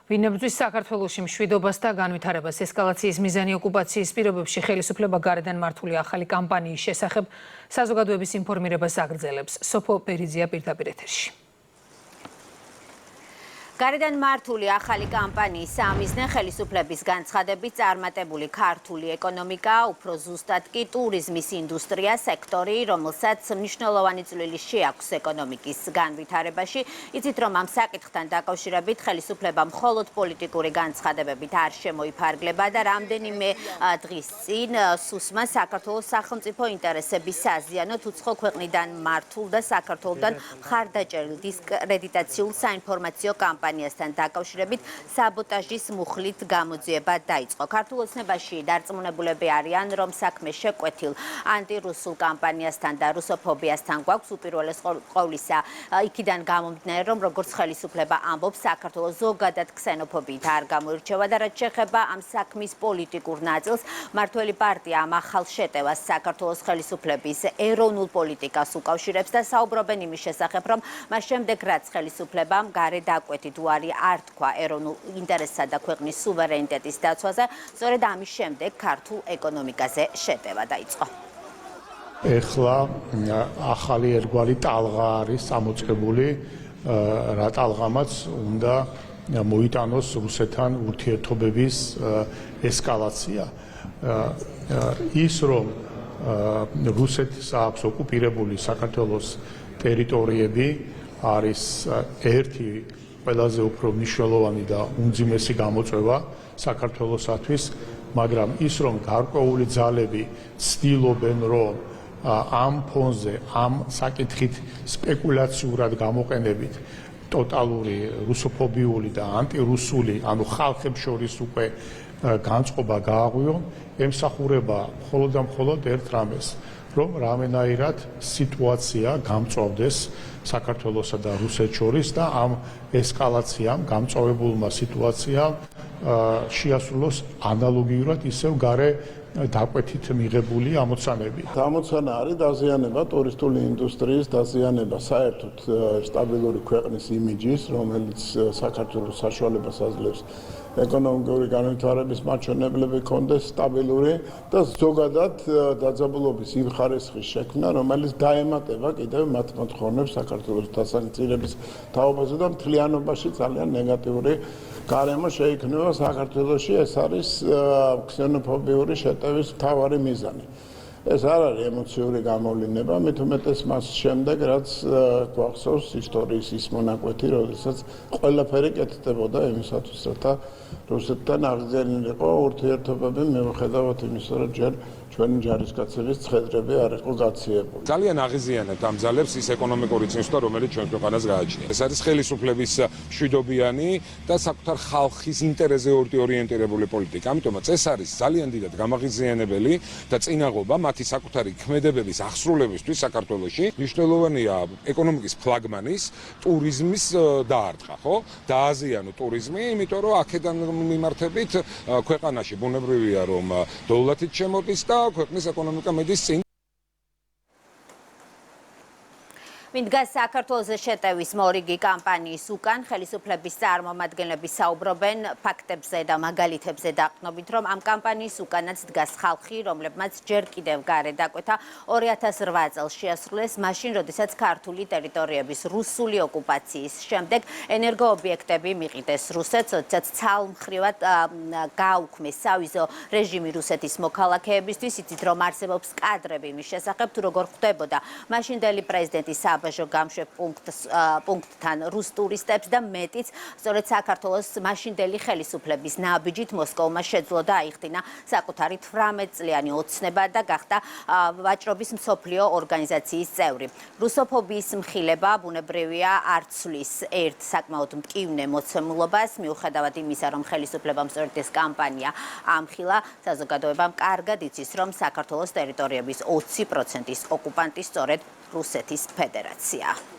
ვინებრძვის საქართველოში მშვიდობას და განვითარებას ესკალაციის მიზანი ოკუპაციის პირობებში ხელისუფლება გარედან მართული ახალი კამპანიის შესახებ საზოგადოების ინფორმირებას აგრძელებს. სოფო პერიძია პირდაპირ ეთერში. გარედან მართული ახალი კამპანიის სამიზნე ხელისუფლების განცხადებით წარმატებული ქართული ეკონომიკა, უფრო ზუსტად კი ტურიზმის ინდუსტრია სექტორი, რომელსაც მნიშვნელოვანი წვლილი შეაქვს ეკონომიკის განვითარებაში. იცით, რომ ამ საკითხთან დაკავშირებით ხელისუფლება მხოლოდ პოლიტიკური განცხადებებით არ შემოიფარგლება და რამდენიმე დღის წინ სუსმა საქართველოს სახელმწიფო ინტერესების საზიანოთ უცხო ქვეყნიდან მართულ და საქართველოდან მხარდაჭერილ დისკრედიტაციულ საინფორმაციო კამპანიასთან დაკავშირებით საბოტაჟის მუხლით გამოძიება დაიწყო. ქართულ ოცნებაში დარწმუნებულები არიან, რომ საქმე შეკვეთილ ანტირუსულ კამპანიასთან და რუსოფობიასთან გვაქვს. უპირველეს ყოვლისა, იქიდან გამომდინარე, რომ როგორც ხელისუფლება ამბობს, საქართველოს ზოგადად ქსენოფობიით არ გამოირჩევა და რაც შეეხება ამ საქმის პოლიტიკურ ნაწილს, მართველი პარტია ამ ახალ შეტევას საქართველოს ხელისუფლების ეროვნულ პოლიტიკას უკავშირებს და საუბრობენ იმის შესახებ, რომ მას შემდეგ რაც ხელისუფლებამ გარე დაკვეთით უარი არ თქვა ეროვნულ ინტერესსა და ქვეყნის სუვერენიტეტის დაცვაზე, სწორედ ამის შემდეგ ქართულ ეკონომიკაზე შეტევა დაიწყო. ეხლა ახალი ერთგვარი ტალღა არის წამოწყებული, რა ტალღამაც უნდა მოიტანოს რუსეთთან ურთიერთობების ესკალაცია. ის რომ რუსეთს აქვს ოკუპირებული საქართველოს ტერიტორიები არის ერთი ყველაზე უფრო მნიშვნელოვანი და უმძიმესი გამოწვევა საქართველოსათვის, მაგრამ ის რომ გარკვეული ძალები ცდილობენ რომ ამ ფონზე, ამ საკითხით სპეკულაციურად გამოყენებით ტოტალური რუსოფობიული და ანტირუსული, ანუ ხალხებს შორის უკვე განწყობა გააღვიონ, ემსახურება მხოლოდ და მხოლოდ ერთ რამეს, რომ რამენაირად სიტუაცია გამწვავდეს საქართველოსა და რუსეთს შორის და ამ ესკალაციამ, გამწვავებულმა სიტუაციამ შეასრულოს ანალოგიურად ისევ გარე დაკვეთით მიღებული ამოცანები. ამოცანა არის დაზიანება ტურისტული ინდუსტრიის, დაზიანება საერთოდ სტაბილური ქვეყნის იმიჯის, რომელიც საქართველოს საშუალებას აძლევს ეკონომიკური განვითარების მაჩვენებლები კონდეს სტაბილური და ზოგადად დაძაბულობის იმ ხარისხის შექმნა, რომელიც დაემატება კიდევ მათ მოთხოვნებს საქართველოს დასანქცირების თაობაზე და მთლიანობაში ძალიან ნეგატიური გარემო შეიქმნება საქართველოში. ეს არის ქსენოფობიური შეტევის მთავარი მიზანი. ეს არ არის ემოციური გამოვლინება, მით უმეტეს მას შემდეგ, რაც გვახსოვს ისტორიის ის მონაკვეთი, როდესაც ყველაფერი კეთდებოდა იმისათვის, რათა რუსეთთან აღდგენილიყო ურთიერთობები, მიუხედავად იმისა, რომ ჯერ ჩვენი ჯარისკაცების ცხედრები არ იყო გაციებული. ძალიან აღიზიანებთ ამ ძალებს ის ეკონომიკური წინსვლა, რომელიც ჩვენ ქვეყანას გააჩნია. ეს არის ხელისუფლების მშვიდობიანი და საკუთარ ხალხის ინტერესზე ორიენტირებული პოლიტიკა. ამიტომაც ეს არის ძალიან დიდად გამაღიზიანებელი და წინაღობა მათი საკუთარი ქმედებების აღსრულებისთვის საქართველოში. მნიშვნელოვანია ეკონომიკის ფლაგმანის, ტურიზმის დაარტყა, ხო? დააზიანო ტურიზმი, იმიტომ რომ აქედან მიმართებით ქვეყანაში ბუნებრივია რომ დოვლათით შემოდის და ქვეყნის ეკონომიკა მედის წინ. ვინ დგას საქართველოს შეტევის მორიგი კამპანიის უკან, ხელისუფლების წარმომადგენლები საუბრობენ ფაქტებზე და მაგალითებზე დაყრდნობით, რომ ამ კამპანიის უკანაც დგას ხალხი, რომლებმაც ჯერ კიდევ გარე დაკვეთა 2008 წელს შეასრულეს, მაშინ, როდესაც ქართული ტერიტორიების რუსული ოკუპაციის შემდეგ ენერგოობიექტები მიყიდეს რუსეთს, როდესაც ცალმხრივად გააუქმეს სავიზო რეჟიმი რუსეთის მოქალაქეებისთვის. იცით, რომ არსებობს კადრები იმის შესახებ, თუ როგორ ხდებოდა მაშინდელი პრეზიდენტის საბაჟო გამშვებ პუნქტთან რუს ტურისტებს და მეტიც, სწორედ საქართველოს მაშინდელი ხელისუფლების ნაბიჯით მოსკოვმა შეძლო და აიხდინა საკუთარი 18 წლიანი ოცნება და გახდა ვაჭრობის მსოფლიო ორგანიზაციის წევრი. რუსოფობიის მხილება ბუნებრივია არ ცვლის ერთ საკმაოდ მტკივნე მოცემულობას, მიუხედავად იმისა, რომ ხელისუფლებამ სწორედ ეს კამპანია ამხილა, საზოგადოებამ კარგად იცის, რომ საქართველოს ტერიტორიების 20%-ის ოკუპანტი სწორედ რუსეთის ფედერაცია.